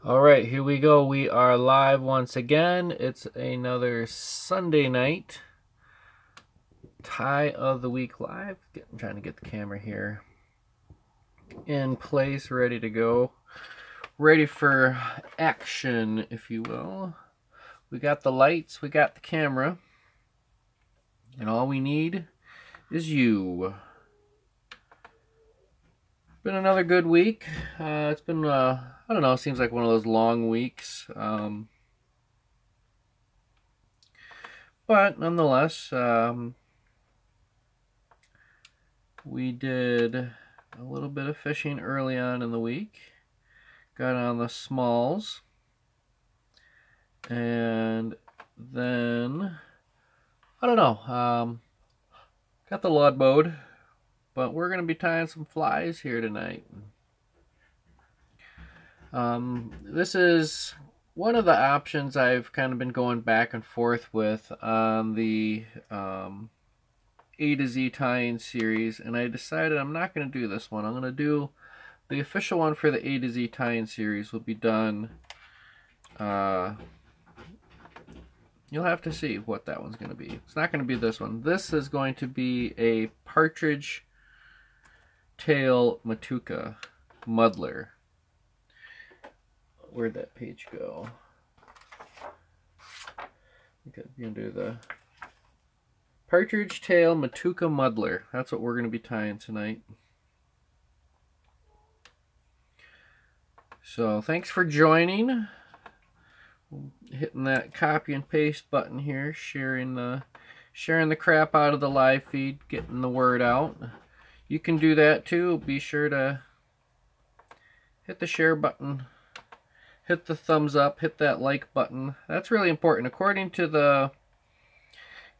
All right, here we go. We are live once again. It's another Sunday night. Tie of the Week live. I'm trying to get the camera here in place, ready to go. Ready for action, if you will. We got the lights, we got the camera, and all we need is you. Been another good week. It's been, I don't know, it seems like one of those long weeks. But nonetheless, we did a little bit of fishing early on in the week. Got on the smalls. And then, I don't know, got the lead mode. But we're going to be tying some flies here tonight. This is one of the options I've kind of been going back and forth with on the A to Z tying series, and I decided I'm not going to do this one. I'm going to do the official one for the A to Z tying series. Will be done. You'll have to see what that one's going to be. It's not going to be this one. This is going to be a partridge tail Matuka muddler. Where'd that page go? Okay, you can do the partridge tail Matuka muddler. That's what we're going to be tying tonight. So thanks for joining. Hitting that copy and paste button here, sharing the crap out of the live feed, getting the word out. You can do that too. Be sure to hit the share button, hit the thumbs up, hit that like button. That's really important. According to the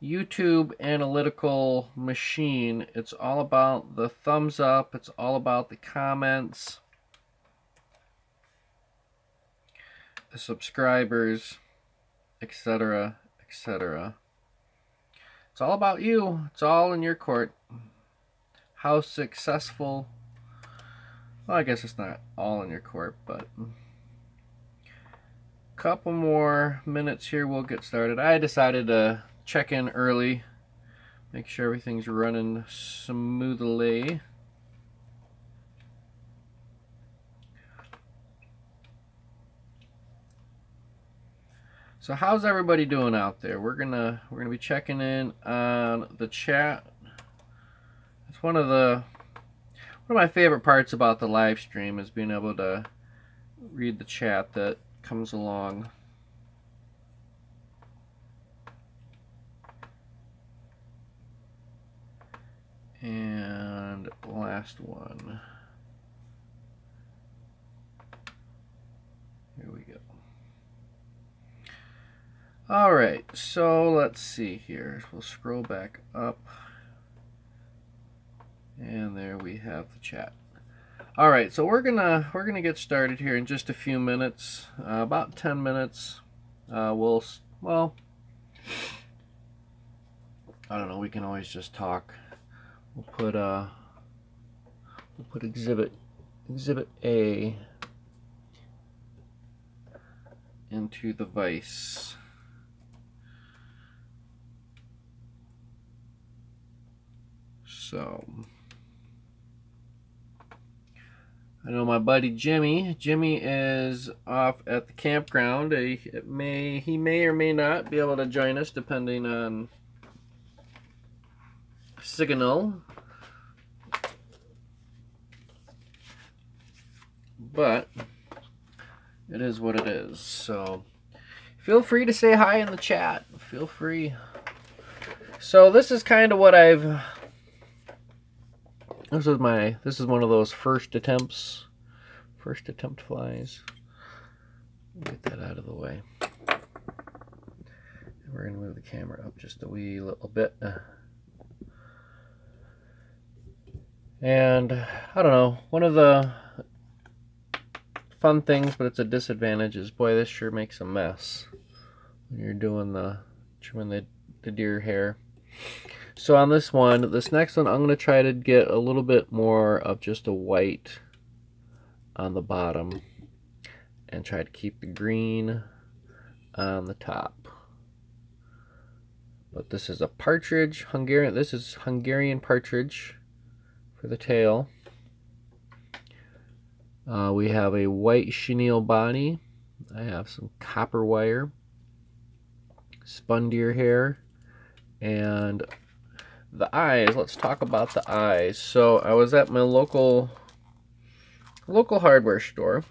YouTube analytical machine, it's all about the thumbs up, it's all about the comments, the subscribers, etc., etc. It's all about you. It's all in your court. How successful, well, I guess it's not all in your court, but a couple more minutes here, we'll get started. I decided to check in early, make sure everything's running smoothly. So how's everybody doing out there? We're gonna be checking in on the chat. It's one of my favorite parts about the live stream is being able to read the chat that comes along. And last one. Here we go. All right, so let's see here. We'll scroll back up. And there we have the chat. All right, so we're gonna get started here in just a few minutes, about 10 minutes. Well, I don't know. We can always just talk. We'll put exhibit A into the vise. So I know my buddy Jimmy is off at the campground. He may or may not be able to join us depending on signal. But it is what it is. So feel free to say hi in the chat. Feel free. So this is kind of what this is one of those first attempt flies. Get that out of the way. We're going to move the camera up just a wee little bit. And I don't know, one of the fun things, but it's a disadvantage, is boy, this sure makes a mess when you're doing trimming the deer hair. So on this next one, I'm going to try to get a little bit more of just a white on the bottom. and try to keep the green on the top. But this is a partridge, Hungarian. This is Hungarian partridge for the tail. We have a white chenille body. I have some copper wire, spun deer hair, and the eyes. Let's talk about the eyes. So I was at my local hardware store,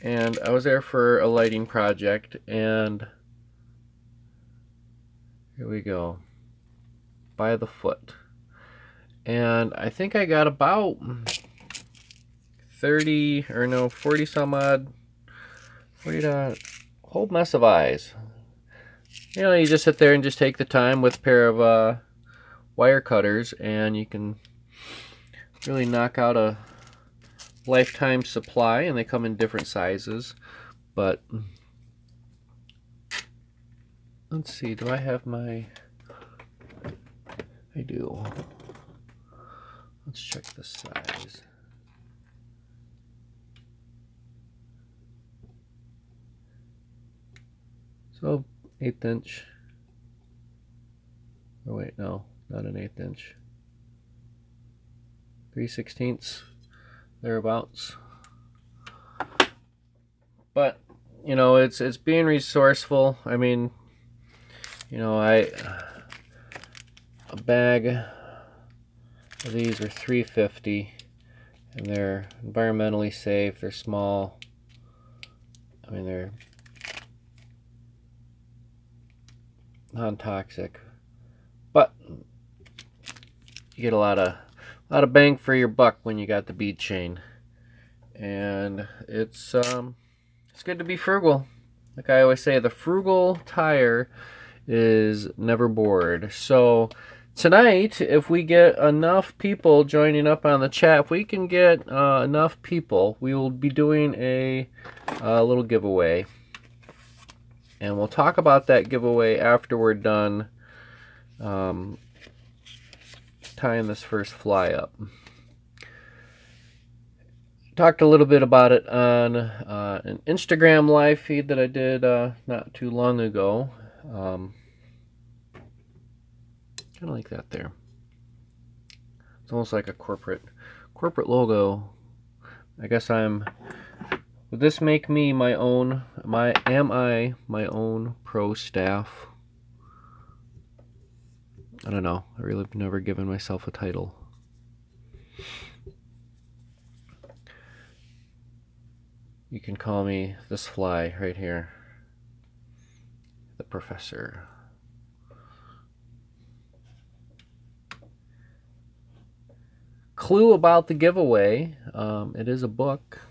and I was there for a lighting project, and here we go, by the foot. And I think I got about 40 some odd, 40 to whole mess of eyes. You know, you just sit there and just take the time with a pair of wire cutters, and you can really knock out a lifetime supply, and they come in different sizes. But let's see, do I have my... I do. Let's check the size. So 1/8 inch. Oh wait, no, not an 1/8 inch. 3/16, thereabouts. But you know, it's being resourceful. I mean, you know, a bag of these are $3.50, and they're environmentally safe. They're small. I mean, they're non-toxic, but you get a lot of bang for your buck when you got the bead chain. And it's good to be frugal. Like I always say, the frugal tire is never bored. So tonight, if we get enough people joining up on the chat, if we can get enough people, we will be doing a little giveaway. And we'll talk about that giveaway after we're done tying this first fly up. Talked a little bit about it on an Instagram live feed that I did not too long ago. Kind of like that there. It's almost like a corporate logo. I guess would this make me my own? Am I my own pro staff? I don't know. I really have never given myself a title. You can call me this fly right here, the professor. Clue about the giveaway. It is a book.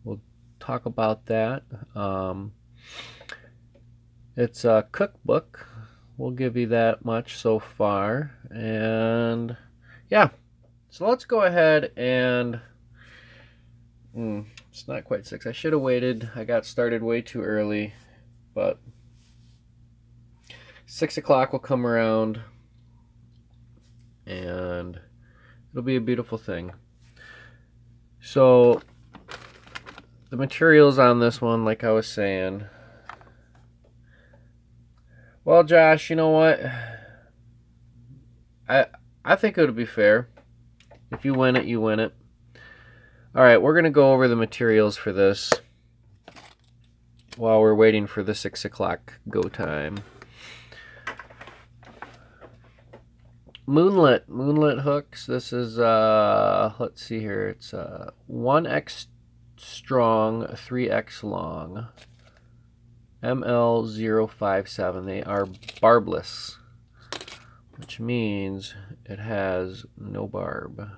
We'll talk about that. It's a cookbook. We'll give you that much so far. And yeah, so let's go ahead and it's not quite 6. I should have waited. I got started way too early, but 6 o'clock will come around and it'll be a beautiful thing. So the materials on this one, like I was saying, well, Josh, you know what? I think it would be fair. If you win it, you win it. All right, we're going to go over the materials for this while we're waiting for the 6 o'clock go time. Moonlit hooks. This is, let's see here. It's 1X strong, 3X long. ML057. They are barbless, which means it has no barb.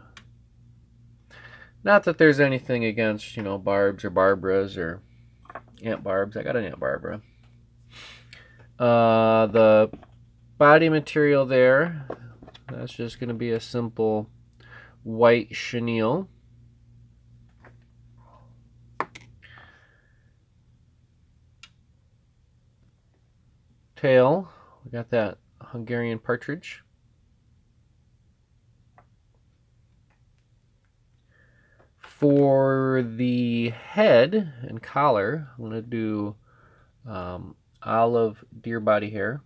Not that there's anything against, you know, barbs or Barbaras or Aunt Barbs. I got an Aunt Barbara. The body material there, that's just going to be a simple white chenille. Tail, we got that Hungarian partridge. For the head and collar, I'm going to do olive deer body hair,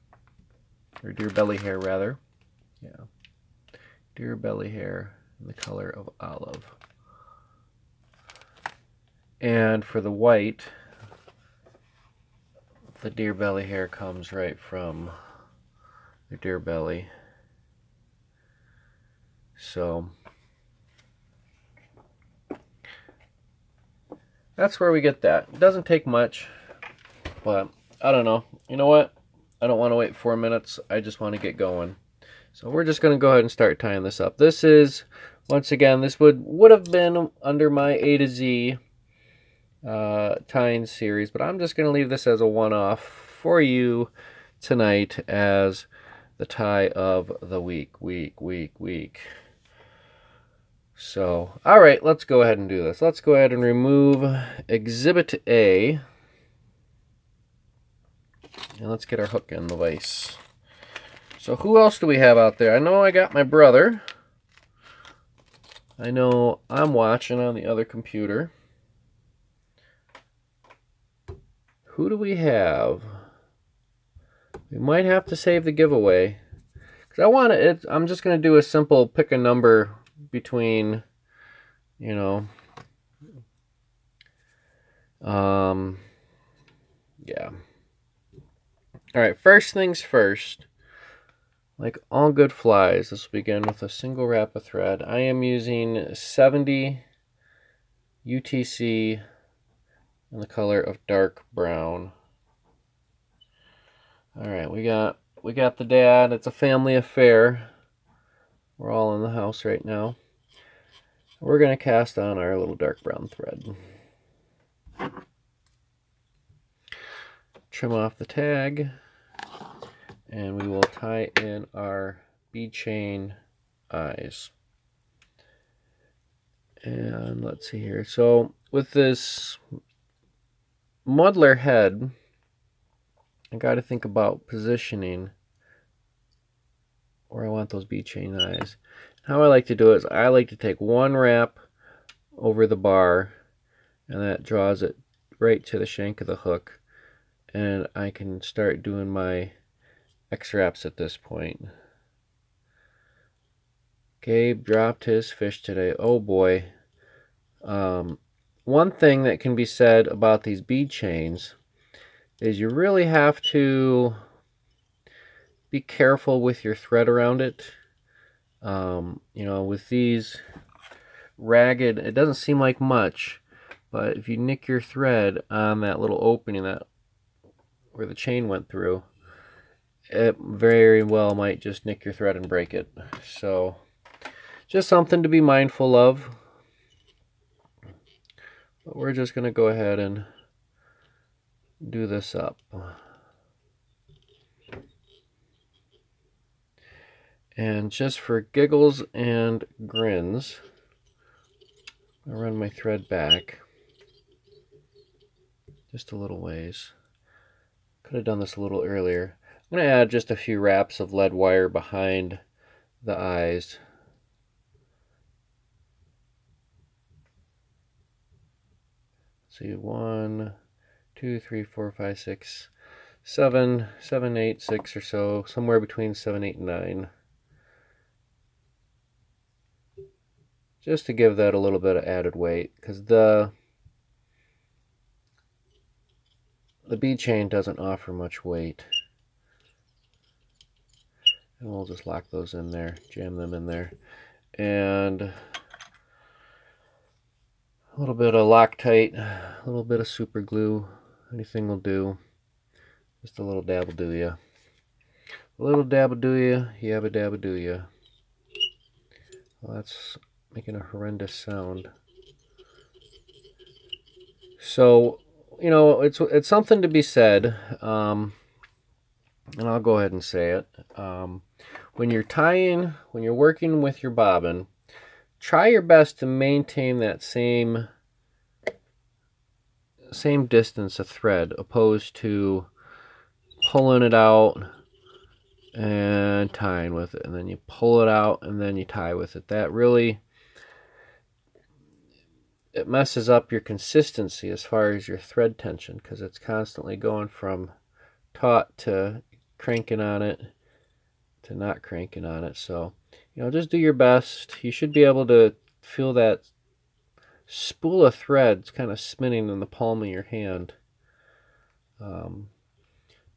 or deer belly hair rather. Yeah, deer belly hair in the color of olive. And for the white, the deer belly hair comes right from the deer belly. So that's where we get that. It doesn't take much, but I don't know. You know what? I don't want to wait 4 minutes. I just want to get going. So we're just going to go ahead and start tying this up. This is, once again, this would have been under my A to Z tying series, but I'm just going to leave this as a one-off for you tonight as the tie of the week. So, all right, let's go ahead and do this. Let's go ahead and remove Exhibit A. And let's get our hook in the vise. So who else do we have out there? I know I got my brother. I know I'm watching on the other computer. Who do we have? We might have to save the giveaway. Because I'm just going to do a simple pick a number between, you know, yeah. All right, first things first. Like all good flies, this will begin with a single wrap of thread. I am using 70 UTC in the color of dark brown. All right, we got the dad. It's a family affair. We're all in the house right now. We're going to cast on our little dark brown thread. Trim off the tag. And we will tie in our bead chain eyes. And let's see here. So with this muddler head, I got to think about positioning where I want those bead chain eyes. How I like to do it is I like to take one wrap over the bar, and that draws it right to the shank of the hook, and I can start doing my X wraps at this point. Gabe dropped his fish today. Oh boy. One thing that can be said about these bead chains is you really have to be careful with your thread around it. You know, with these ragged, it doesn't seem like much, but if you nick your thread on that little opening that where the chain went through, it very well might just nick your thread and break it. So just something to be mindful of. But we're just going to go ahead and do this up. And just for giggles and grins, I'll run my thread back just a little ways. Could have done this a little earlier. I'm going to add just a few wraps of lead wire behind the eyes. Let's see, 1, 2, 3, 4, 5, 6, 7, 7, 8, 6 or so, somewhere between 7, 8, and 9. Just to give that a little bit of added weight, because the bead chain doesn't offer much weight. And we'll just lock those in there, jam them in there. And a little bit of Loctite, a little bit of super glue, anything will do. Just a little dab will do ya. A little dab will do ya, yabba dabba do ya. Well, that's making a horrendous sound. So, you know, it's something to be said, and I'll go ahead and say it. When you're working with your bobbin, try your best to maintain that same distance of thread, opposed to pulling it out and tying with it, and then you pull it out and then you tie with it. That really, it messes up your consistency as far as your thread tension, because it's constantly going from taut to cranking on it to not cranking on it. So, just do your best. You should be able to feel that spool of threads kind of spinning in the palm of your hand.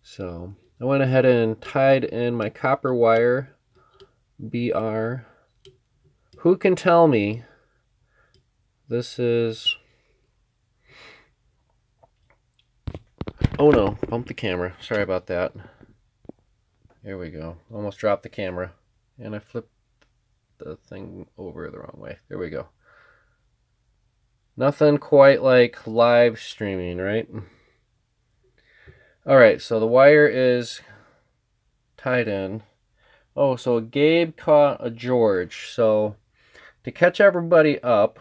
So I went ahead and tied in my copper wire BR. Who can tell me this is... Oh no, bumped the camera. Sorry about that. There we go. Almost dropped the camera. And I flipped the thing over the wrong way. There we go. Nothing quite like live streaming, right? Alright, so the wire is tied in. Oh, so Gabe caught a George. So to catch everybody up,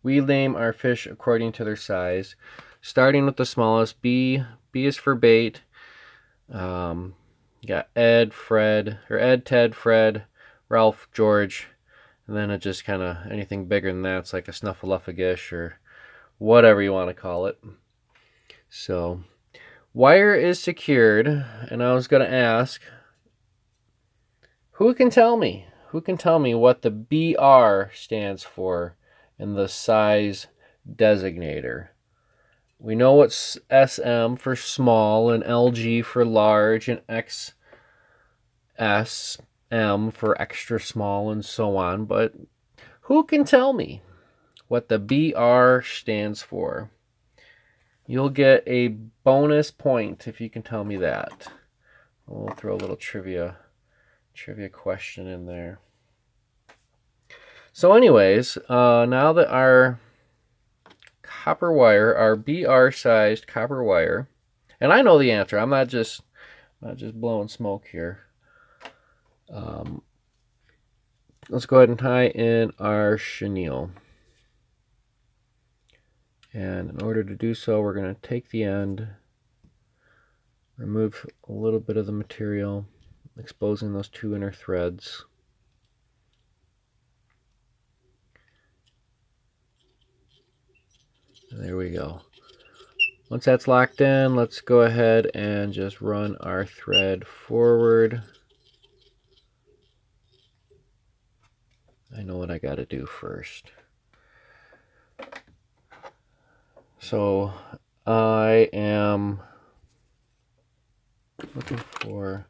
we name our fish according to their size. Starting with the smallest, B is for bait. You got Ed, Ted, Fred, Ralph, George, and then it just kind of, anything bigger than that, it's like a snuffleupagus or whatever you want to call it. So, wire is secured, and I was going to ask, who can tell me? Who can tell me what the BR stands for in the size designator? We know what's SM for small, and LG for large, and XSM for extra small, and so on. But who can tell me what the BR stands for? You'll get a bonus point if you can tell me that. We'll throw a little trivia question in there. So anyways, now that our copper wire, our BR sized copper wire, and I know the answer, I'm not just blowing smoke here. Let's go ahead and tie in our chenille. And in order to do so, we're going to take the end, remove a little bit of the material, exposing those two inner threads. There we go. Once that's locked in, let's go ahead and just run our thread forward. I know what I got to do first. So I am looking for...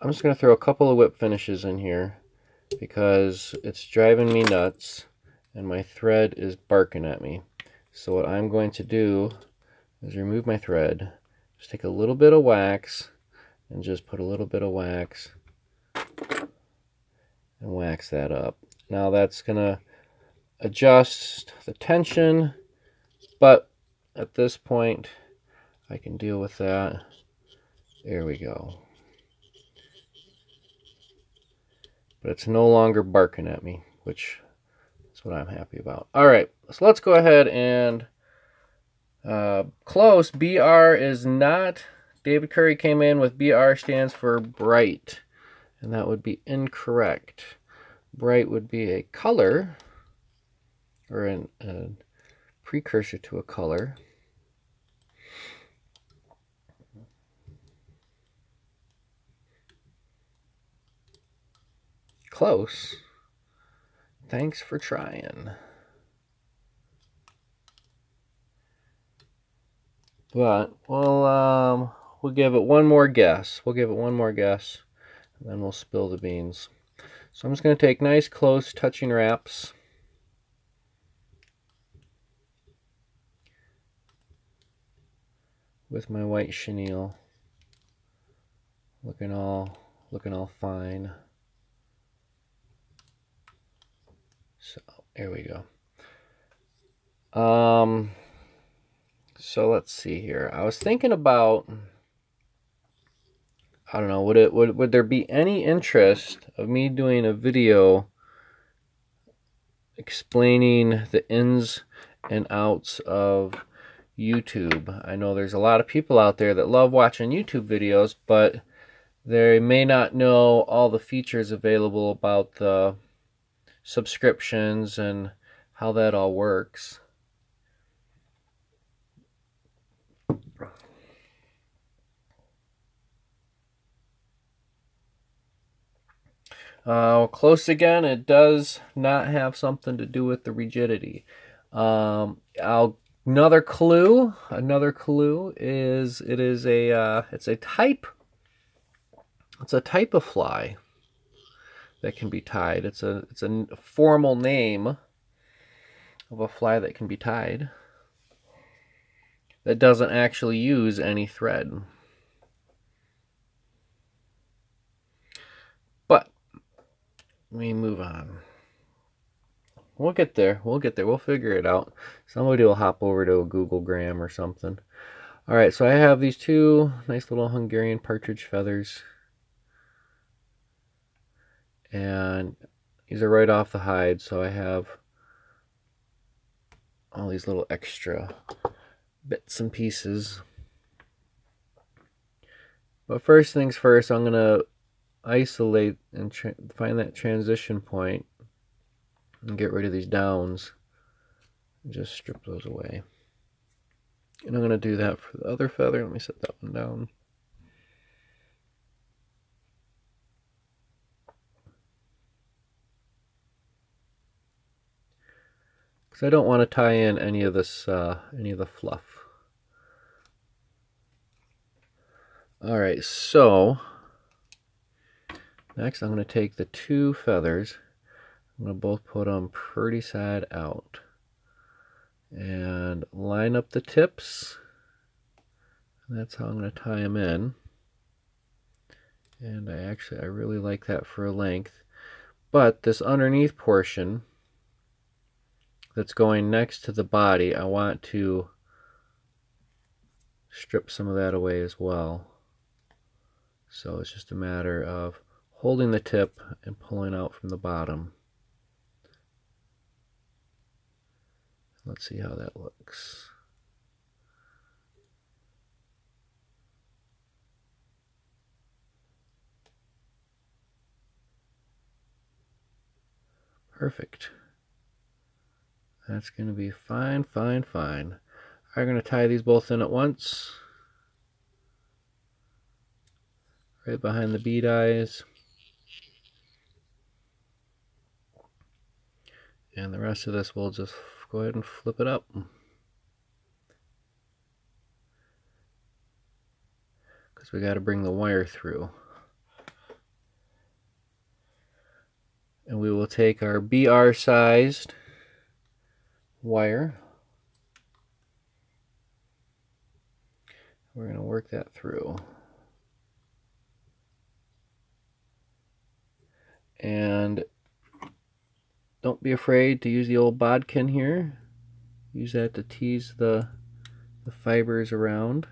I'm just going to throw a couple of whip finishes in here because it's driving me nuts and my thread is barking at me. So what I'm going to do is remove my thread, just take a little bit of wax and just put a little bit of wax and wax that up. Now that's going to adjust the tension, but at this point I can deal with that. There we go. But it's no longer barking at me, which is what I'm happy about. Alright, so let's go ahead and close. BR is not, David Curry came in with BR stands for bright, and that would be incorrect. Bright would be a color, or a precursor to a color. Close. Thanks for trying. But we'll give it one more guess. We'll give it one more guess, and then we'll spill the beans. So I'm just going to take nice close touching wraps. With my white chenille, looking all fine. So there we go. So let's see here. I was thinking about, I don't know, would there be any interest of me doing a video explaining the ins and outs of YouTube? I know there's a lot of people out there that love watching YouTube videos, but they may not know all the features available about the subscriptions and how that all works. Close again, it does not have something to do with the rigidity. Another clue is it's a type of fly that can be tied. It's a formal name of a fly that can be tied that doesn't actually use any thread. But we move on. We'll get there. We'll figure it out. Somebody will hop over to a Googlegram or something. All right, so I have these two nice little Hungarian partridge feathers. And these are right off the hide, so I have all these little extra bits and pieces. But first things first, I'm going to isolate and find that transition point and get rid of these downs and just strip those away. And I'm going to do that for the other feather. Let me set that one down. Because I don't want to tie in any of this, any of the fluff. All right, so next I'm going to take the two feathers. I'm going to both put them pretty side out and line up the tips. That's how I'm going to tie them in. And I really like that for a length. But this underneath portion that's going next to the body, I want to strip some of that away as well. So it's just a matter of holding the tip and pulling out from the bottom. Let's see how that looks. Perfect. That's going to be fine, fine, fine. I'm going to tie these both in at once. Right behind the bead eyes. And the rest of this we'll just go ahead and flip it up. Because we got to bring the wire through. And we will take our BR sized wire. We're going to work that through. And don't be afraid to use the old bodkin here. Use that to tease the fibers around.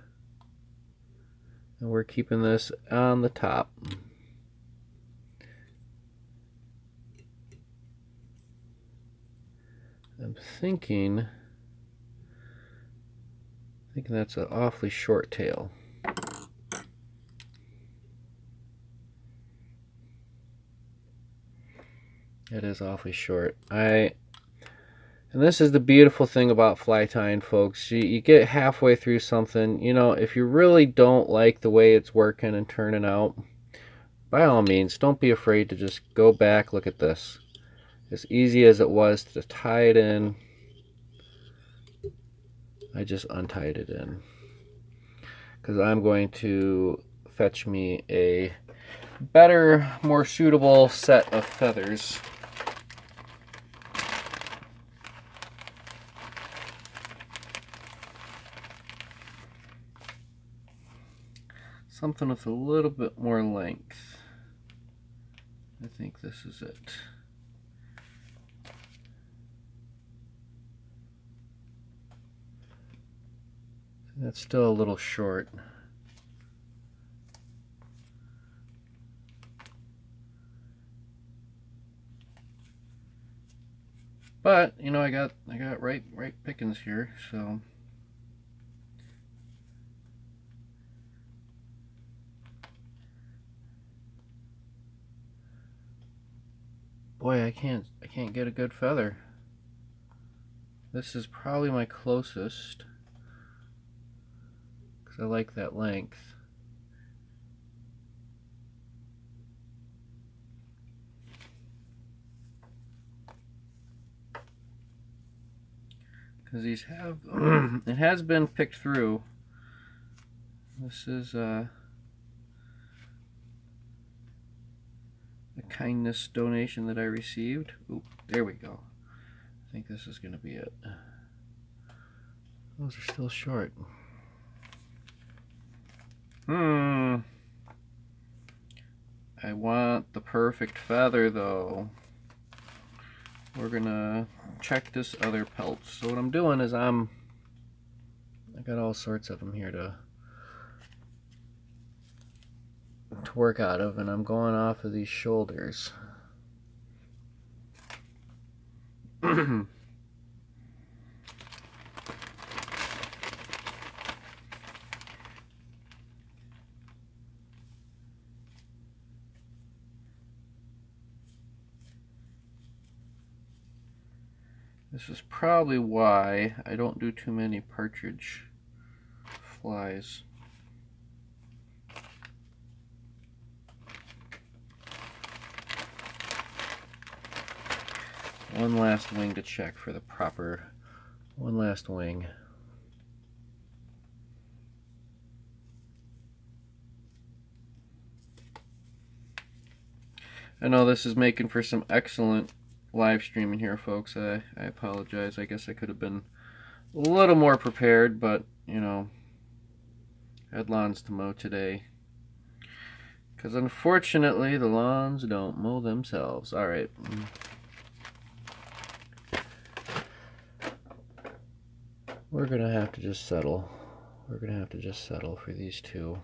And we're keeping this on the top. I'm thinking that's an awfully short tail. It is awfully short. And this is the beautiful thing about fly tying, folks. You get halfway through something, you know, if you really don't like the way it's working and turning out, by all means, don't be afraid to just go back, look at this. As easy as it was to tie it in, I just untied it in. Because I'm going to fetch me a better, more suitable set of feathers. Something with a little bit more length. I think this is it. That's still a little short. But, you know, I got right pickings here, so boy, I can't get a good feather. This is probably my closest, because I like that length. Because these have, it has been picked through. This is a kindness donation that I received. Oop, there we go. I think this is going to be it. Those are still short. I want the perfect feather though. We're gonna check this other pelt. So what I'm doing is I got all sorts of them here to work out of, and I'm going off of these shoulders. This is probably why I don't do too many partridge flies. One last wing to check for the proper, one last wing. I know this is making for some excellent live streaming here, folks. I apologize. I guess I could have been a little more prepared, but, you know, I had lawns to mow today. Because unfortunately, the lawns don't mow themselves. All right. We're going to have to just settle. We're going to have to just settle for these two.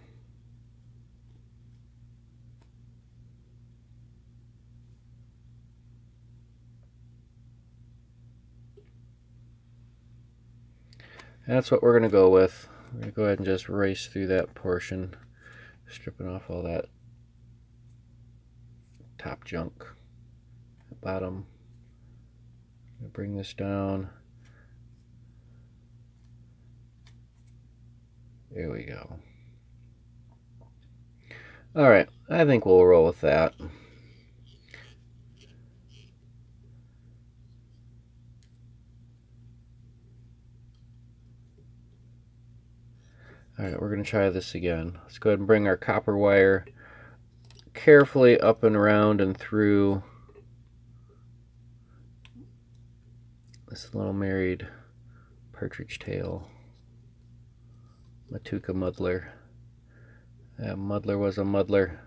That's what we're going to go with. We're going to go ahead and just race through that portion, stripping off all that top junk. The bottom. Bring this down. There we go. Alright, I think we'll roll with that. Alright, we're going to try this again. Let's go ahead and bring our copper wire carefully up and around and through this little married partridge tail. Matuka muddler. That muddler was a muddler.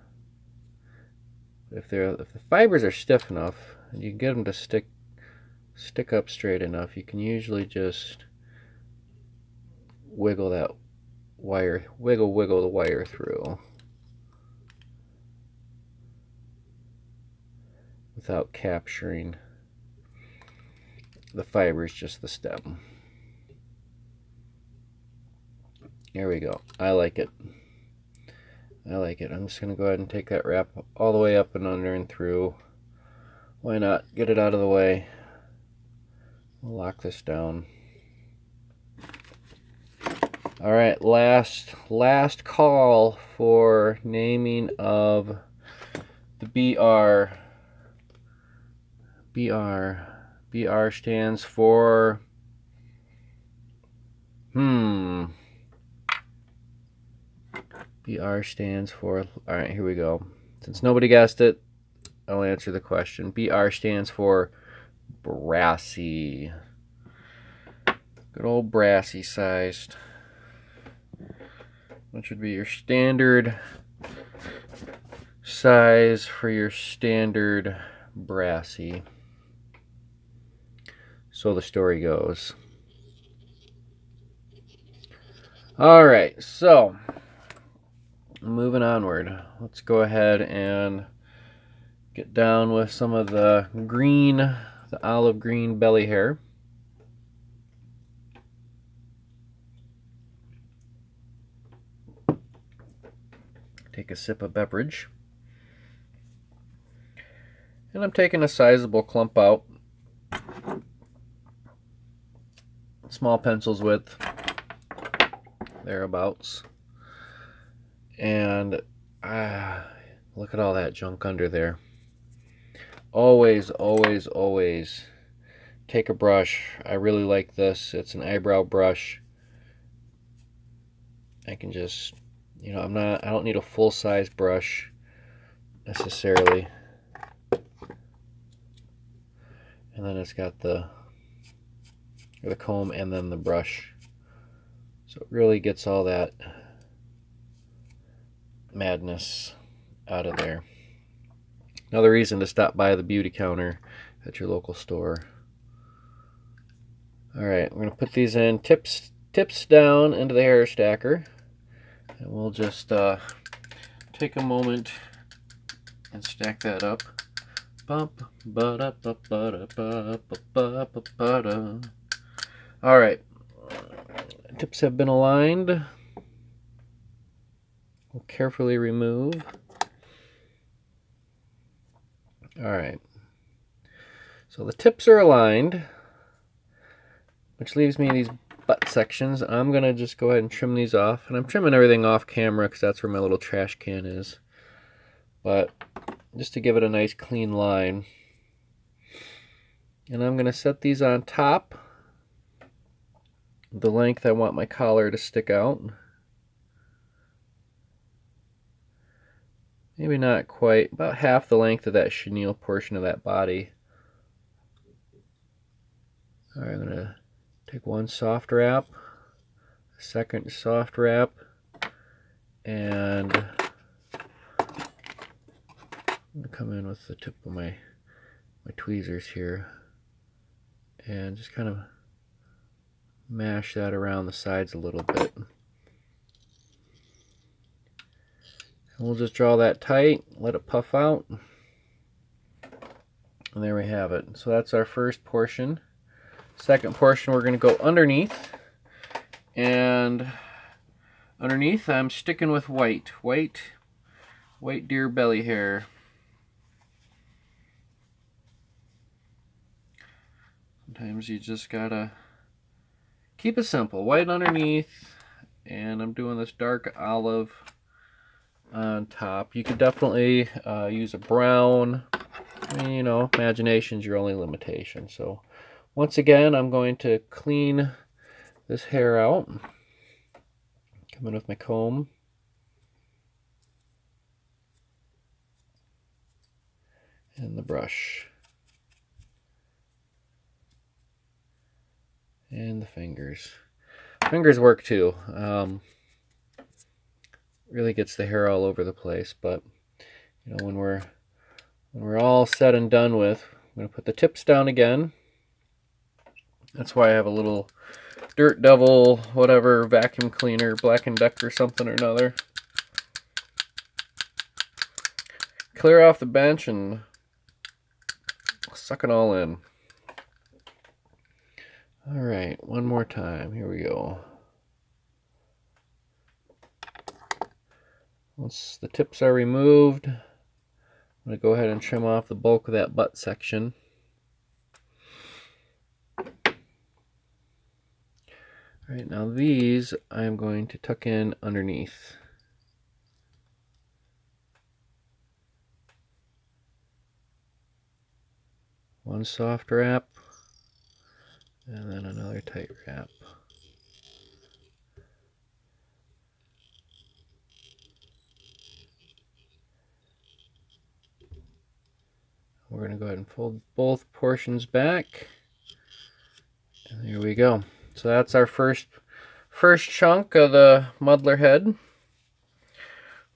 If the fibers are stiff enough and you can get them to stick up straight enough, you can usually just wiggle that wire, wiggle the wire through without capturing the fibers, just the stem. There we go. I like it. I like it. I'm just going to go ahead and take that wrap all the way up and under and through. Why not? Get it out of the way. We'll lock this down. Alright, last call for naming of the BR. BR stands for... BR stands for... Alright, here we go. Since nobody guessed it, I'll answer the question. BR stands for brassy. Good old brassy sized. Which would be your standard size for your standard brassy. So the story goes. Alright, so moving onward, let's go ahead and get down with some of the green, the olive green belly hair. Take a sip of beverage. And I'm taking a sizable clump out. Small pencil's width, thereabouts. And look at all that junk under there. Always, always, always take a brush. I really like this. It's an eyebrow brush. I can just, you know, I don't need a full-size brush necessarily. And then it's got the comb and then the brush. So it really gets all that madness out of there. Another reason to stop by the beauty counter at your local store. Alright, we're going to put these in tips down into the hair stacker. And we'll just take a moment and stack that up. Alright, tips have been aligned. We'll carefully remove. Alright, so the tips are aligned, which leaves me these butt sections. I'm going to just go ahead and trim these off. And I'm trimming everything off camera because that's where my little trash can is. But just to give it a nice clean line. And I'm going to set these on top the length I want my collar to stick out. Maybe not quite, about half the length of that chenille portion of that body. Alright, I'm going to take one soft wrap, a second soft wrap, and I'm going to come in with the tip of my tweezers here and just kind of mash that around the sides a little bit. And we'll just draw that tight, let it puff out, and there we have it. So that's our first portion. Second portion, we're going to go underneath, and underneath I'm sticking with white deer belly hair. Sometimes you just gotta keep it simple. White underneath, and I'm doing this dark olive on top. You could definitely use a brown. I mean, you know, imagination's your only limitation. So once again, I'm going to clean this hair out. Come in with my comb. And the brush. And the fingers. Fingers work too. Really gets the hair all over the place, but you know, when we're all said and done with, I'm going to put the tips down again. That's why I have a little Dirt Devil, whatever, vacuum cleaner, Black & Decker something or another. Clear off the bench and suck it all in. Alright, one more time. Here we go. Once the tips are removed, I'm going to go ahead and trim off the bulk of that butt section. Alright, now these I'm going to tuck in underneath. One soft wrap, and then another tight wrap. We're going to go ahead and fold both portions back. And there we go. So that's our first chunk of the muddler head.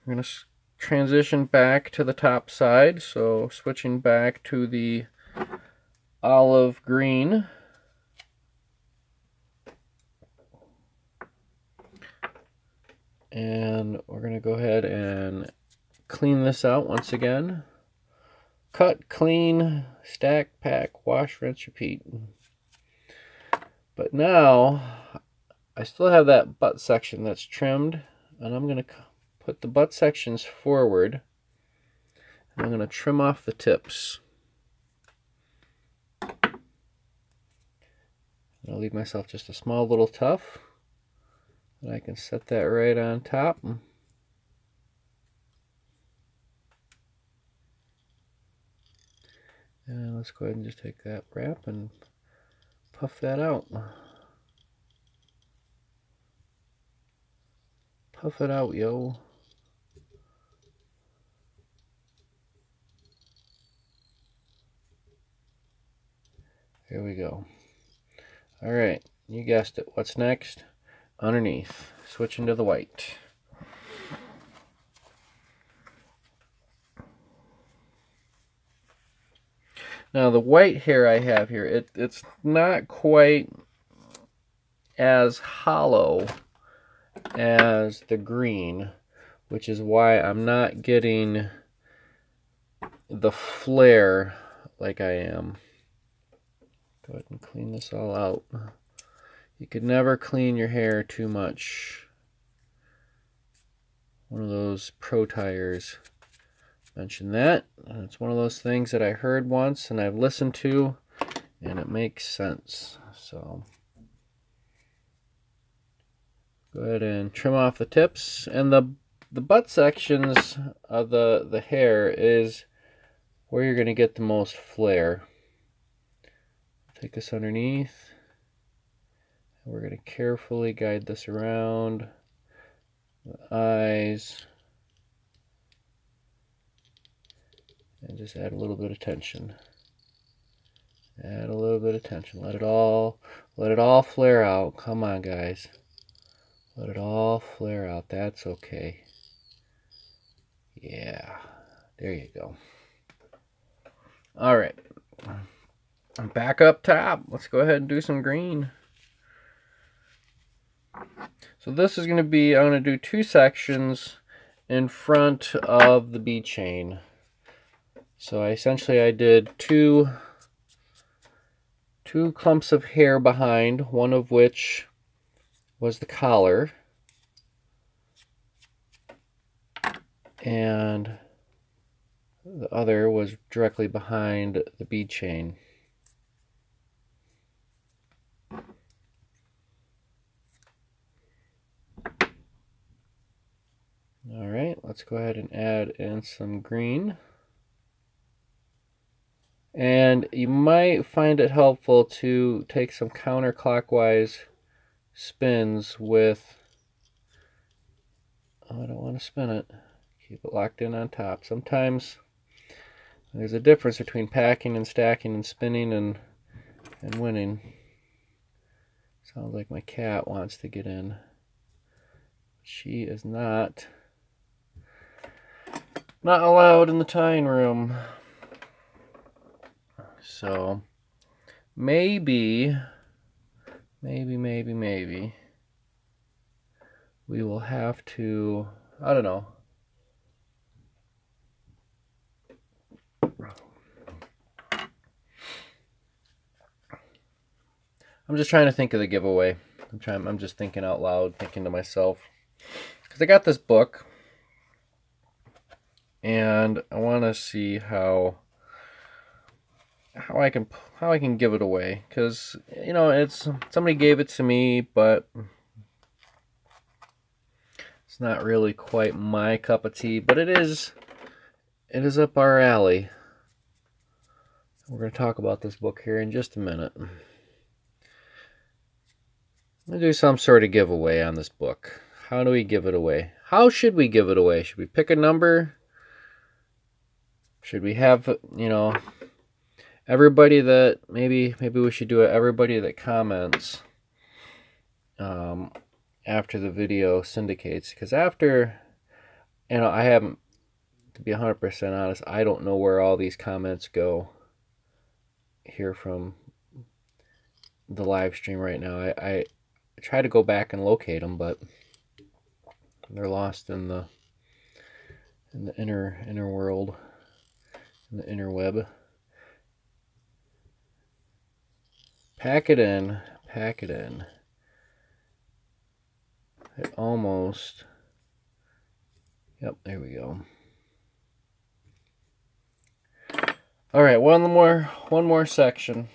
We're going to transition back to the top side. So switching back to the olive green. And we're going to go ahead and clean this out once again. Cut, clean, stack, pack, wash, rinse, repeat. But now, I still have that butt section that's trimmed, and I'm going to put the butt sections forward, and I'm going to trim off the tips. I'll leave myself just a small little tuft, and I can set that right on top. And let's go ahead and just take that wrap and puff that out. Puff it out, yo. Here we go. All right, you guessed it. What's next? Underneath. Switching to the white. Now the white hair I have here, it's not quite as hollow as the green, which is why I'm not getting the flare like I am. Go ahead and clean this all out. You could never clean your hair too much. One of those pro tires mentioned that. And it's one of those things that I heard once and I've listened to, and it makes sense. So go ahead and trim off the tips. And the butt sections of the hair is where you're going to get the most flare. Take this underneath. And we're going to carefully guide this around the eyes. And just add a little bit of tension. Add a little bit of tension. Let it all flare out. Come on, guys. Let it all flare out. That's okay. Yeah. There you go. All right. Back up top. Let's go ahead and do some green. So this is going to be, I'm going to do 2 sections in front of the bead chain. So I did two clumps of hair behind, one of which was the collar, and the other was directly behind the bead chain. All right, let's go ahead and add in some green. And you might find it helpful to take some counterclockwise spins with, oh, I don't want to spin it. Keep it locked in on top. Sometimes there's a difference between packing and stacking and spinning and winning. Sounds like my cat wants to get in. She is not allowed in the tying room. So maybe we will have to, I don't know. I'm just trying to think of the giveaway. I'm just thinking out loud, thinking to myself. Because I got this book and I want to see how I can give it away, because you know, it's somebody gave it to me, but it's not really quite my cup of tea, but it is up our alley. We're going to talk about this book here in just a minute. I'm going to do some sort of giveaway on this book. How do we give it away? How should we give it away? Should we pick a number? Should we have, you know, everybody that, maybe we should do it, everybody that comments after the video syndicates, because after, you know, I haven't, to be 100% honest, I don't know where all these comments go here from the live stream right now. I try to go back and locate them, but they're lost in the inner world, in the interweb. Pack it in. It almost, yep, there we go. All right, one more section.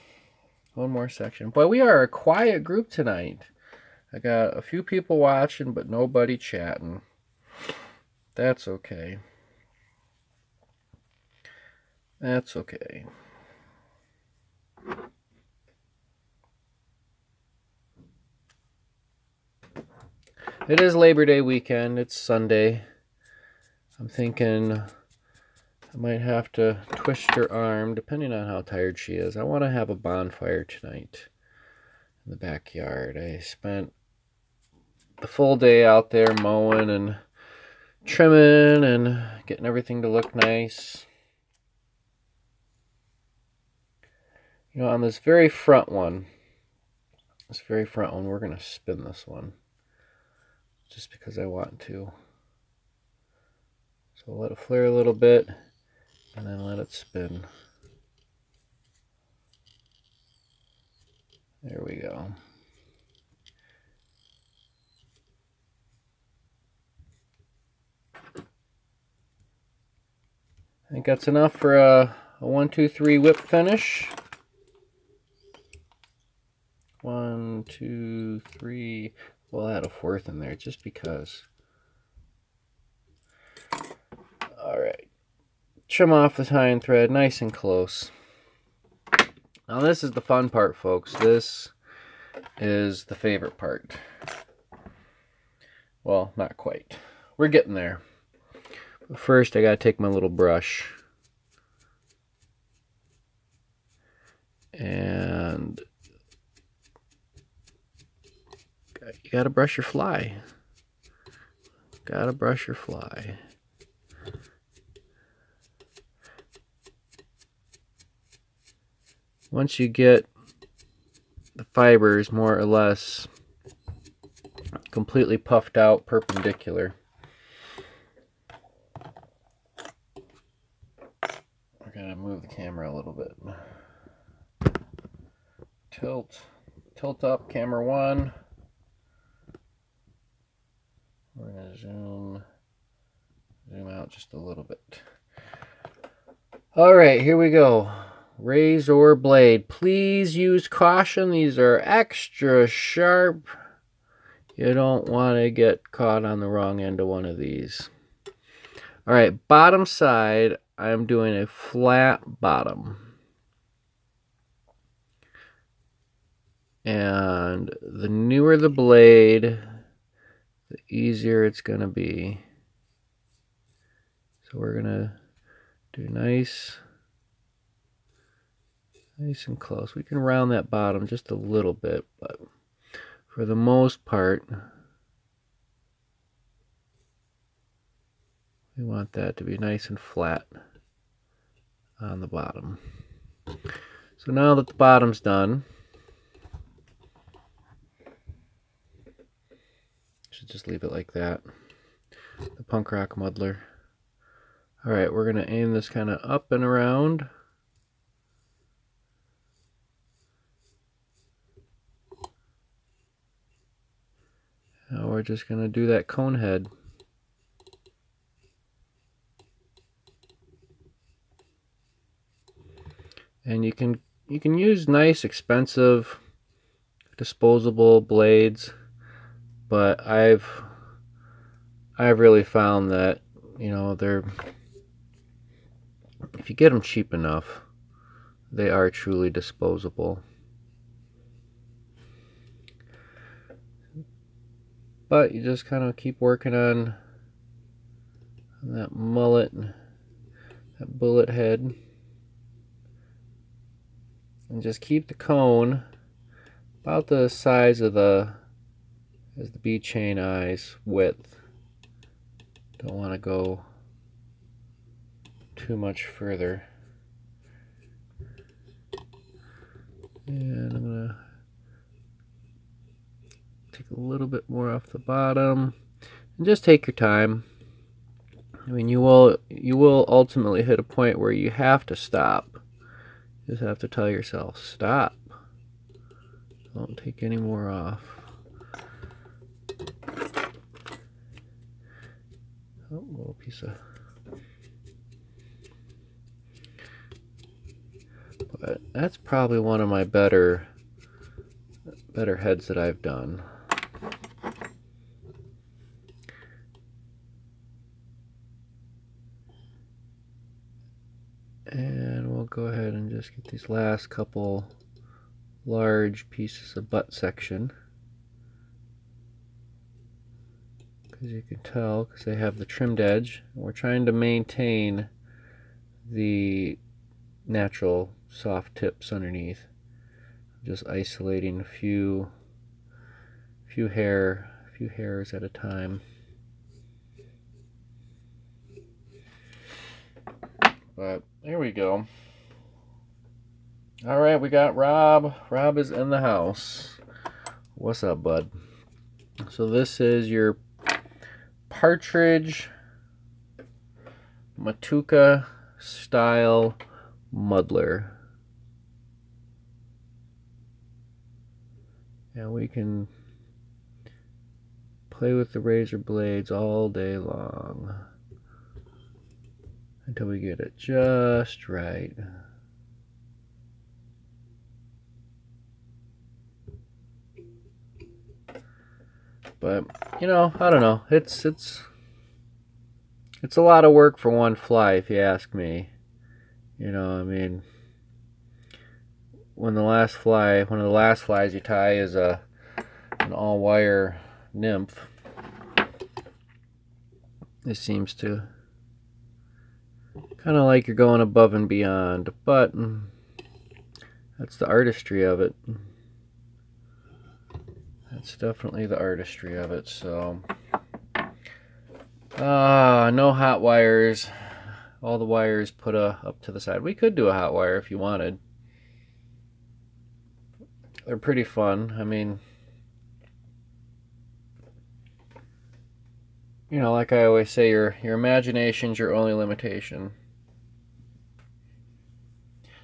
One more section. Boy, we are a quiet group tonight. I got a few people watching, but nobody chatting. That's okay. That's okay. It is Labor Day weekend. It's Sunday. I'm thinking I might have to twist her arm, depending on how tired she is. I want to have a bonfire tonight in the backyard. I spent the full day out there mowing and trimming and getting everything to look nice. You know, on this very front one, we're going to spin this one. Just because I want to. So let it flare a little bit and then let it spin. There we go. I think that's enough for a 1, 2, 3 whip finish. 1, 2, 3. We'll add a 4th in there just because. Alright. Trim off the tying thread nice and close. Now this is the fun part, folks. This is the favorite part. Well, not quite. We're getting there. But first I gotta take my little brush and you gotta brush your fly. Gotta brush your fly. Once you get the fibers more or less completely puffed out perpendicular, we're gonna move the camera a little bit. Tilt up camera 1. We're going to zoom out just a little bit. All right, here we go. Razor blade. Please use caution. These are extra sharp. You don't want to get caught on the wrong end of one of these. All right, bottom side, I'm doing a flat bottom. And the newer the blade, the easier it's going to be. So we're going to do nice and close. We can round that bottom just a little bit, but for the most part, we want that to be nice and flat on the bottom. So now that the bottom's done, should just leave it like that. The punk rock muddler. Alright, we're going to aim this kind of up and around. Now we're just going to do that cone head. And you can use nice, expensive, disposable blades, but I've really found that, you know, if you get them cheap enough, they are truly disposable. But you just kind of keep working on that mullet, that bullet head, and just keep the cone about the size of the bee chain eyes width. Don't want to go too much further. And I'm going to take a little bit more off the bottom. And just take your time. I mean, you will ultimately hit a point where you have to stop. You just have to tell yourself, stop. Don't take any more off. Oh, a little piece of... But that's probably one of my better heads that I've done. And we'll go ahead and just get these last couple large pieces of butt section. As you can tell, because they have the trimmed edge. We're trying to maintain the natural soft tips underneath. Just isolating a few hairs at a time. But there we go. All right, we got Rob. Rob is in the house. What's up, bud? So this is your Partridge Matuka style muddler. And we can play with the razor blades all day long until we get it just right. But you know, I don't know. It's a lot of work for one fly, if you ask me. You know, I mean, one of the last flies you tie is an all-wire nymph. It seems to kind of like you're going above and beyond, but that's the artistry of it. That's definitely the artistry of it. So no hot wires. All the wires put up to the side. We could do a hot wire if you wanted. They're pretty fun. I mean, you know, like I always say, your imagination's your only limitation.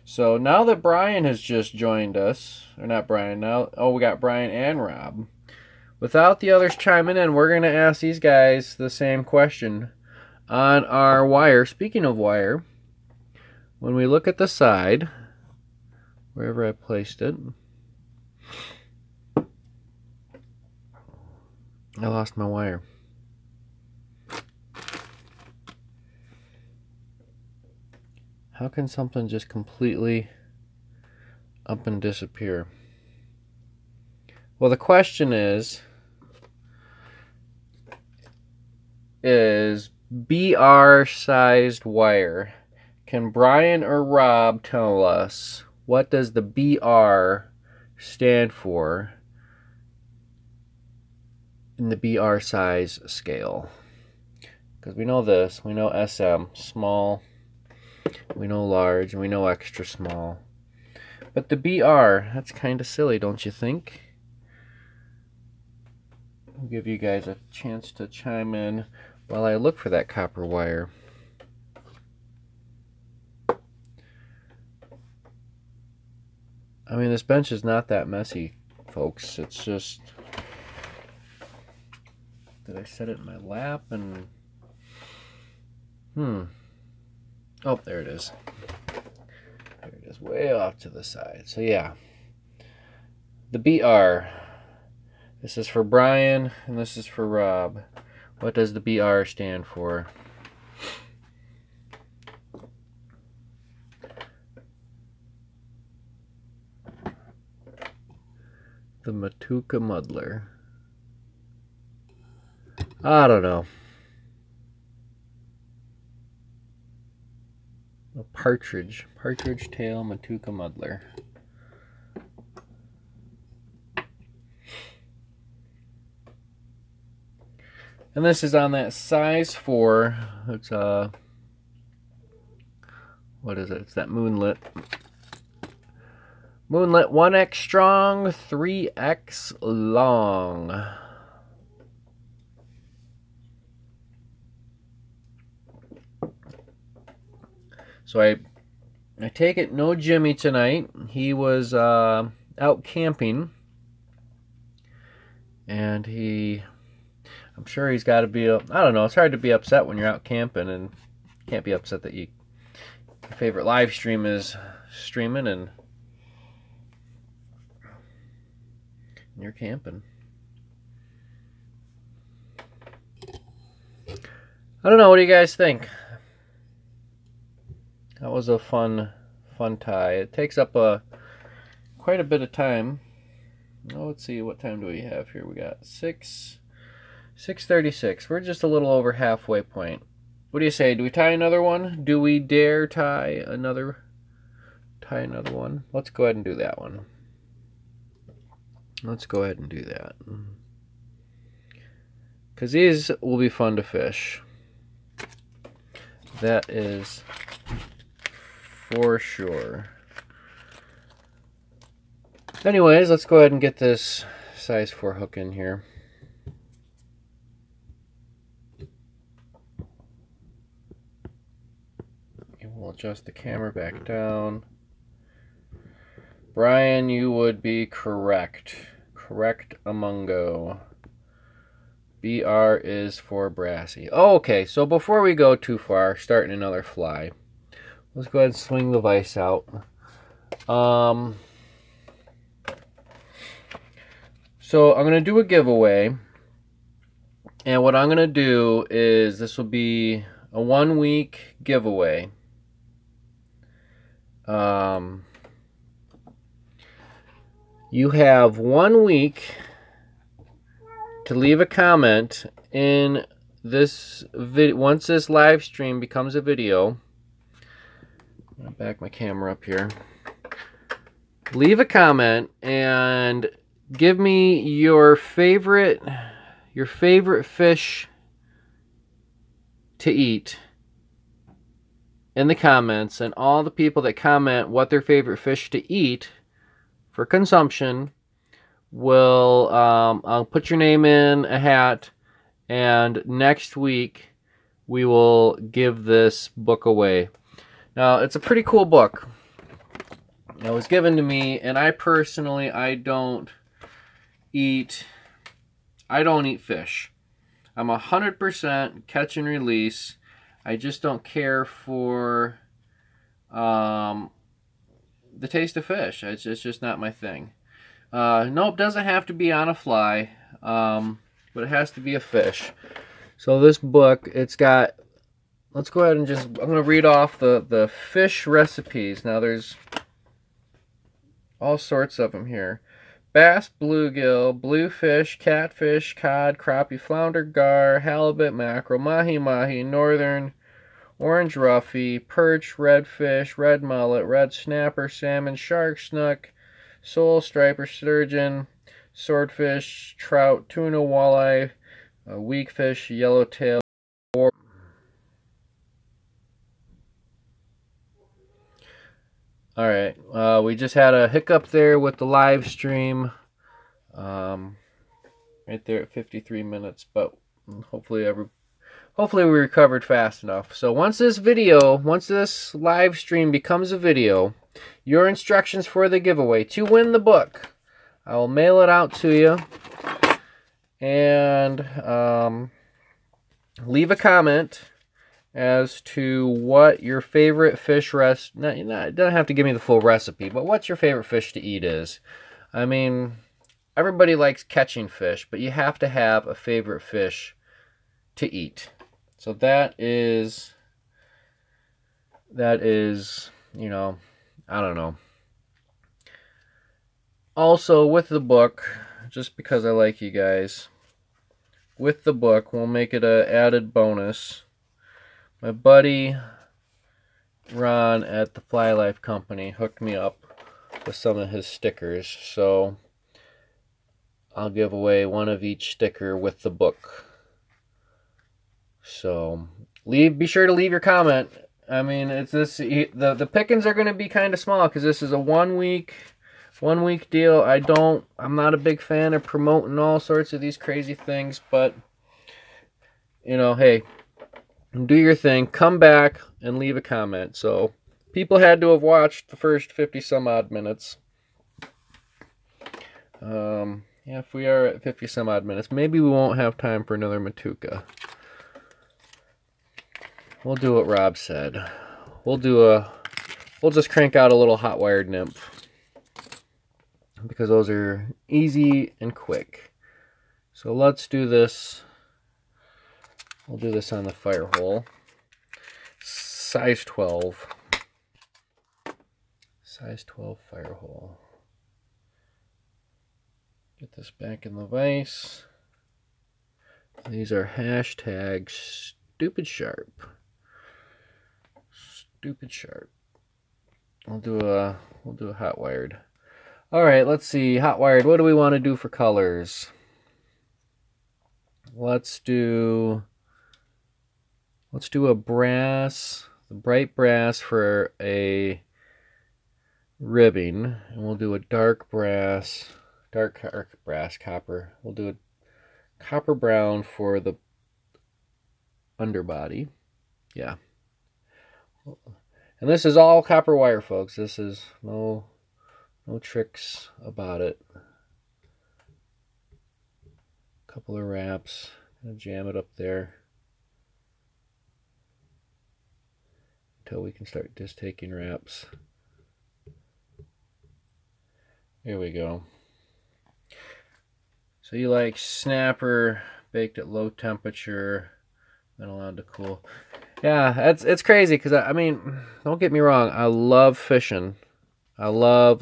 So now that Brian has just joined us, or not Brian, we got Brian and Rob. Without the others chiming in, we're going to ask these guys the same question on our wire. Speaking of wire, when we look at the side, wherever I placed it, I lost my wire. How can something just completely up and disappear? Well, the question is BR sized wire. Can Brian or Rob tell us what does the BR stand for in the BR size scale? Because we know this, we know SM, small, we know large, and we know extra small. But the BR, that's kind of silly, don't you think? I'll give you guys a chance to chime in while I look for that copper wire. I mean, this bench is not that messy, folks. It's just... Did I set it in my lap and... Oh, there it is. There it is, way off to the side. So yeah, the BR. This is for Brian, and this is for Rob. What does the BR stand for? The Matuka Muddler. I don't know. A partridge tail Matuka Muddler. And this is on that size 4. It's what is it? It's that Moonlit. Moonlit 1X strong, 3X long. So I take it no Jimmy tonight. He was out camping, and I'm sure he's got to be, I don't know, it's hard to be upset when you're out camping and can't be upset that your favorite live stream is streaming and you're camping. I don't know, what do you guys think? That was a fun tie. It takes up quite a bit of time. Oh, let's see, what time do we have here? We got 6:36. We're just a little over halfway point. What do you say? Do we tie another one? Do we dare tie another one? Let's go ahead and do that one. Let's go ahead and do that. Because these will be fun to fish. That is for sure. Anyways, let's go ahead and get this size 4 hook in here. And we'll adjust the camera back down. Brian, you would be correct. Correct amungo. BR is for brassy. Oh, okay, so before we go too far, starting another fly, let's go ahead and swing the vise out. So I'm going to do a giveaway. And what I'm going to do is, this will be a 1-week giveaway. You have 1 week to leave a comment in this video. Once this live stream becomes a video, I'll back my camera up here. Leave a comment and give me your favorite fish to eat in the comments, and all the people that comment what their favorite fish to eat for consumption will, I'll put your name in a hat, and next week we will give this book away. Now, it's a pretty cool book. It was given to me, and I personally, I don't eat fish. I'm 100% catch and release. I just don't care for the taste of fish. It's just not my thing. Nope, doesn't have to be on a fly, but it has to be a fish. So this book, it's got, let's go ahead and I'm going to read off the fish recipes. Now there's all sorts of them here. Bass, bluegill, bluefish, catfish, cod, crappie, flounder, gar, halibut, mackerel, mahi-mahi, northern, orange roughy, perch, redfish, red mullet, red snapper, salmon, shark, snook, sole, striper, sturgeon, swordfish, trout, tuna, walleye, weakfish, yellowtail. Alright, we just had a hiccup there with the live stream, right there at 53 minutes, but hopefully we recovered fast enough. So once this live stream becomes a video, your instructions for the giveaway to win the book, I will mail it out to you, and leave a comment as to what your favorite fish it doesn't have to give me the full recipe, but what your favorite fish to eat is. I mean, everybody likes catching fish, but you have to have a favorite fish to eat. So that is, you know, I don't know. Also, with the book, just because I like you guys, with the book, we'll make it an added bonus. My buddy Ron at the Fly Life Company hooked me up with some of his stickers, so I'll give away one of each sticker with the book. So be sure to leave your comment. I mean, it's the pickings are going to be kind of small because this is a 1 week deal. I'm not a big fan of promoting all sorts of these crazy things, but you know, hey, do your thing, come back and leave a comment. So people had to have watched the first 50 some odd minutes. Yeah, if we are at 50 some odd minutes, maybe we won't have time for another Matuka. We'll do what Rob said. We'll do a we'll just crank out a little hot wired nymph, because those are easy and quick. So let's do this. We'll do this on the fire hole. Size 12. Size 12 fire hole. Get this back in the vise. These are hashtag stupid sharp. Stupid sharp. We'll do a hot wired. All right, let's see. Hot wired. What do we want to do for colors? Let's do a brass, the bright brass for a ribbing, and we'll do a dark brass copper. We'll do a copper brown for the underbody. Yeah. And this is all copper wire, folks. This is no tricks about it. Couple of wraps. Gonna jam it up there until we can start just taking wraps. Here we go. So you like snapper baked at low temperature, then allowed to cool. Yeah, it's crazy because I mean, don't get me wrong, I love fishing. I love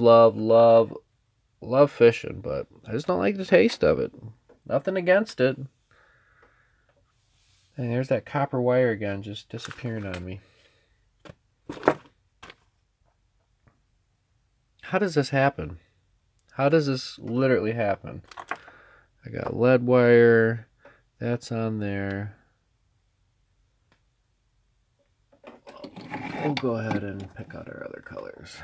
fishing, but I just don't like the taste of it. Nothing against it. And there's that copper wire again, just disappearing on me. How does this happen? How does this literally happen? I got lead wire. That's on there. We'll go ahead and pick out our other colors.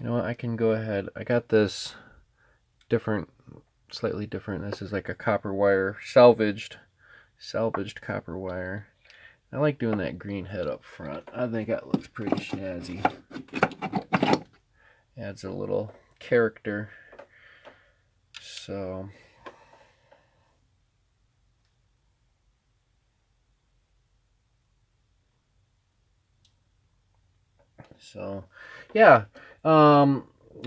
You know what? I can go ahead. I got this different, slightly different. This is like a copper wire, salvaged copper wire. I like doing that green head up front. I think that looks pretty snazzy. Adds a little character. So yeah.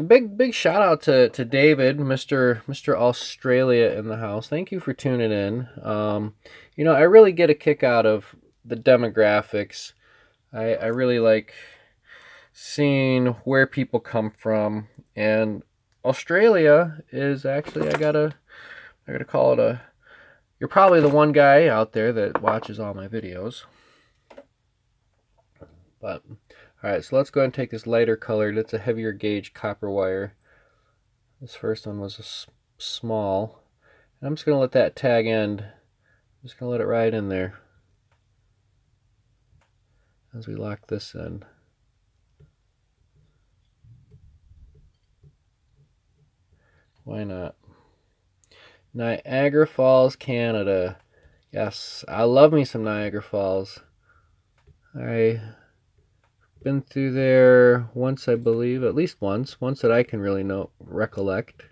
Big shout out to David, Mr. Australia in the house. Thank you for tuning in. You know, I really get a kick out of the demographics. I really like seeing where people come from, and Australia is actually, I gotta call it you're probably the one guy out there that watches all my videos. But alright, so let's go ahead and take this lighter colored. It's a heavier gauge copper wire. This first one was a small. And I'm just going to let that tag end. I'm just going to let it ride in there as we lock this in. Why not? Niagara Falls, Canada. Yes, I love me some Niagara Falls. I've been through there once, I believe, at least once that I can really recollect.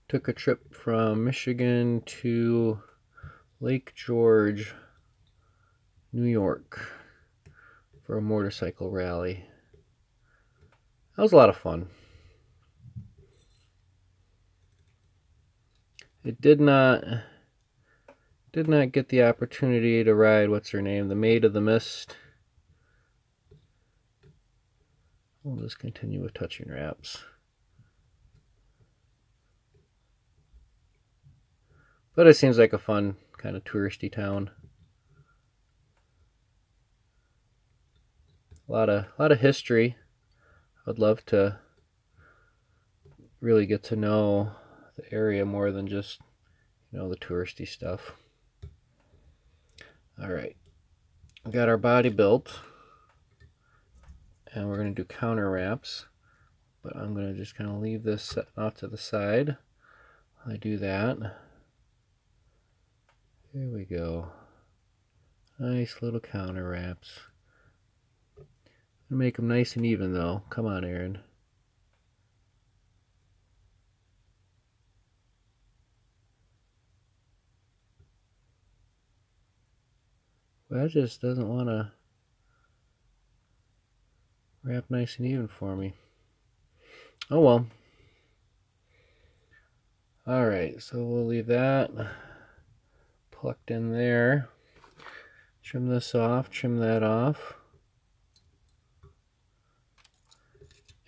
Took a trip from Michigan to Lake George, New York for a motorcycle rally. That was a lot of fun. It did not get the opportunity to ride, what's her name, the Maid of the Mist. We'll just continue with touching wraps. But it seems like a fun kind of touristy town. A lot of history. I'd love to really get to know the area more than just, you know, the touristy stuff. All right, we got our body built, and we're going to do counter wraps, but I'm going to just kind of leave this set off to the side while I do that. Here we go. Nice little counter wraps. Make them nice and even though. Come on, Aaron. Well, that just doesn't want to wrap nice and even for me. Oh well. Alright, so we'll leave that plucked in there. Trim this off, trim that off.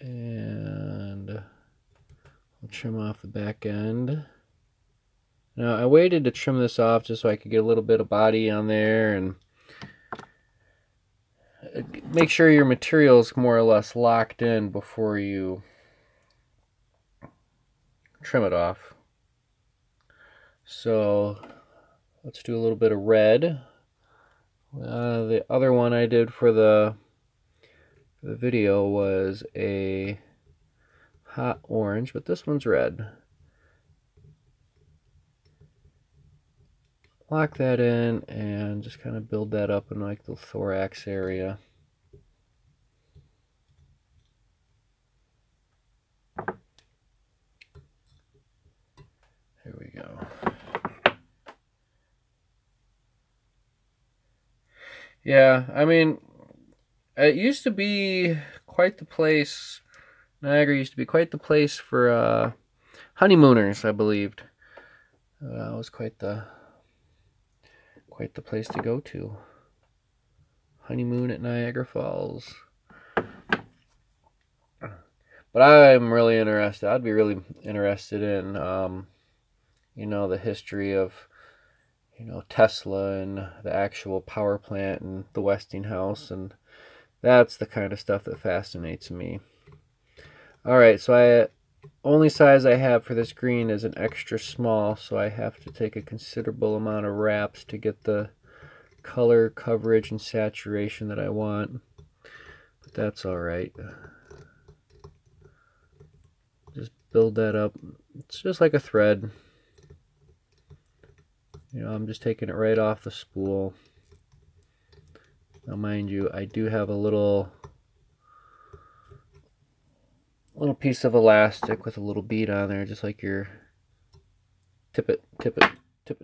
And I'll trim off the back end. Now I waited to trim this off just so I could get a little bit of body on there and make sure your material's more or less locked in before you trim it off. So let's do a little bit of red. The other one I did for the video was a hot orange, but this one's red. Lock that in and just kind of build that up in like the thorax area. Here we go. Yeah, I mean, it used to be quite the place. Niagara used to be quite the place for honeymooners, I believed. It was quite the place to go to. Honeymoon at Niagara Falls. But I'm really interested. I'd be really interested in, you know, the history of, you know, Tesla and the actual power plant and the Westinghouse, and that's the kind of stuff that fascinates me. Alright, so only size I have for this green is an extra small, so I have to take a considerable amount of wraps to get the color, coverage, and saturation that I want. But that's alright. Just build that up. It's just like a thread. You know, I'm just taking it right off the spool. Now mind you, I do have a little piece of elastic with a little bead on there, just like your tippet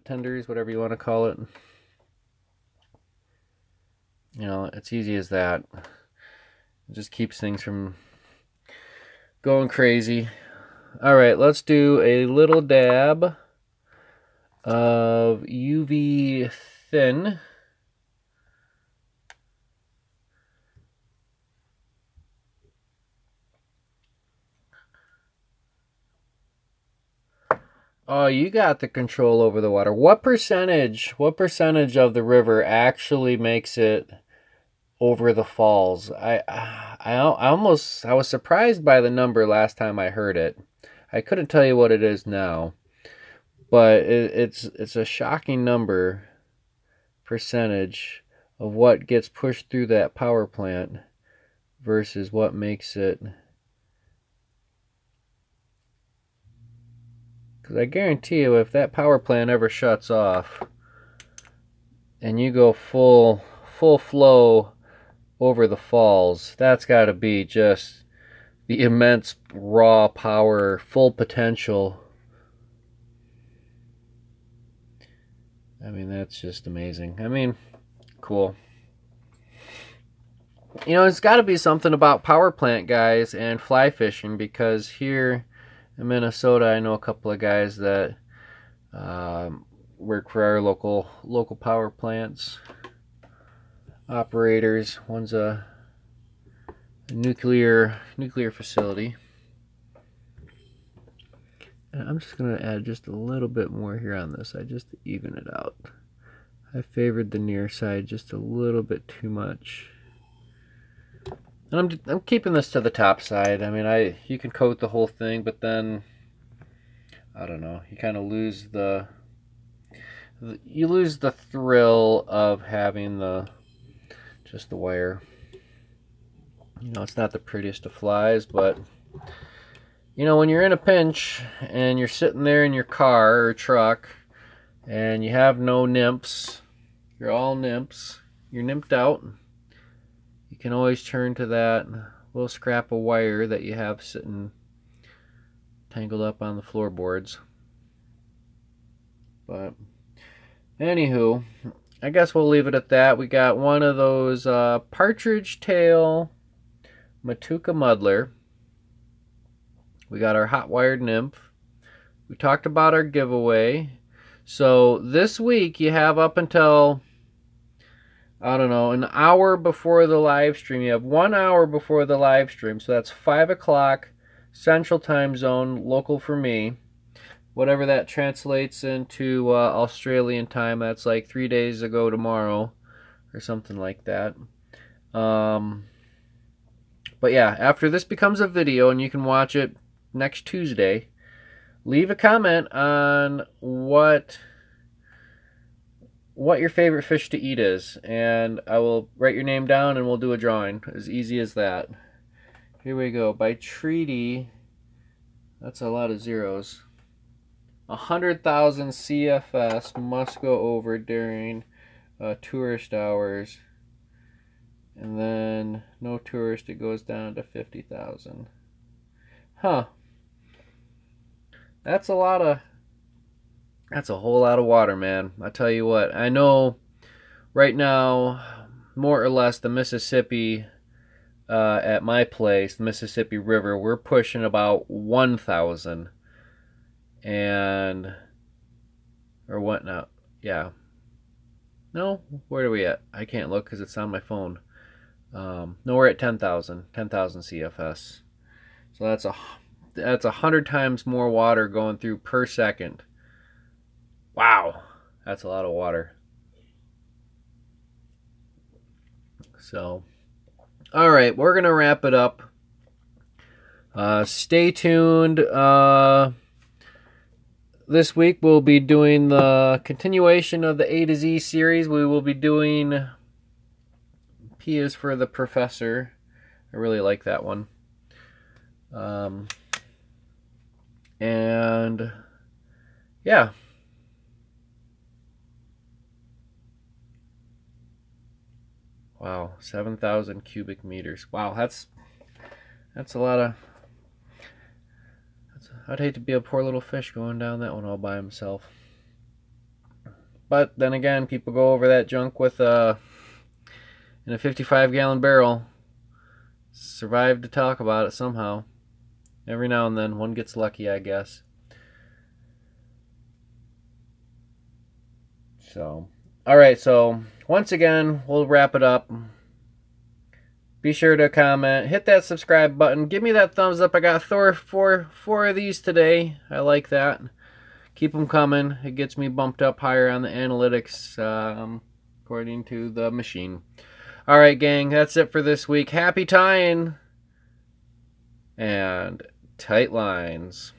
tenders, whatever you want to call it. You know, it's easy as that. It just keeps things from going crazy. Alright, let's do a little dab of UV thin. Oh, you got the control over the water. What percentage of the river actually makes it over the falls? I was surprised by the number last time I heard it. I couldn't tell you what it is now, but it's a shocking number, percentage of what gets pushed through that power plant versus what makes it. Because I guarantee you, if that power plant ever shuts off and you go full flow over the falls, that's got to be just the immense raw power, full potential. I mean, that's just amazing. I mean, cool. You know, it's got to be something about power plant guys and fly fishing, because here in Minnesota, I know a couple of guys that work for our local power plants operators. One's a nuclear facility. And I'm just going to add just a little bit more here on this side just to even it out. I favored the near side just a little bit too much. And I'm keeping this to the top side. I mean, you can coat the whole thing, but then I don't know. You kind of lose the thrill of having just the wire. You know, it's not the prettiest of flies, but you know, when you're in a pinch and you're sitting there in your car or truck and you have no nymphs, you're all nymphs, you're nymphed out, you can always turn to that little scrap of wire that you have sitting tangled up on the floorboards. But anywho, I guess we'll leave it at that. We got one of those partridge tail Matuka muddler. We got our hot wired nymph. We talked about our giveaway. So this week you have up until, I don't know, an hour before the live stream. You have 1 hour before the live stream. So that's 5 o'clock Central Time Zone, local for me. Whatever that translates into Australian time, that's like 3 days ago tomorrow or something like that. But yeah, after this becomes a video and you can watch it next Tuesday, leave a comment on what your favorite fish to eat is, and I will write your name down and we'll do a drawing. As easy as that. Here we go. By treaty, that's a lot of zeros. 100,000 CFS must go over during tourist hours, and then no tourist, it goes down to 50,000. Huh. That's a whole lot of water, man. I tell you what, I know right now, more or less, the Mississippi, at my place, the Mississippi River, we're pushing about 1,000. And, or what now? Yeah. No, where are we at? I can't look because it's on my phone. No, we're at 10,000 CFS. So that's 100 times more water going through per second. Wow, that's a lot of water. So, all right, we're gonna wrap it up. Stay tuned. This week we'll be doing the continuation of the A to Z series. We will be doing P is for the Professor. I really like that one. And yeah. Wow, 7,000 cubic meters. Wow, that's a lot of... I'd hate to be a poor little fish going down that one all by himself. But then again, people go over that junk with in a 55-gallon barrel. Survive to talk about it somehow. Every now and then, one gets lucky, I guess. So, alright, so once again, we'll wrap it up. Be sure to comment, hit that subscribe button, give me that thumbs up. I got four of these today. I like that. Keep them coming. It gets me bumped up higher on the analytics, according to the machine. All right, gang, that's it for this week. Happy tying and tight lines.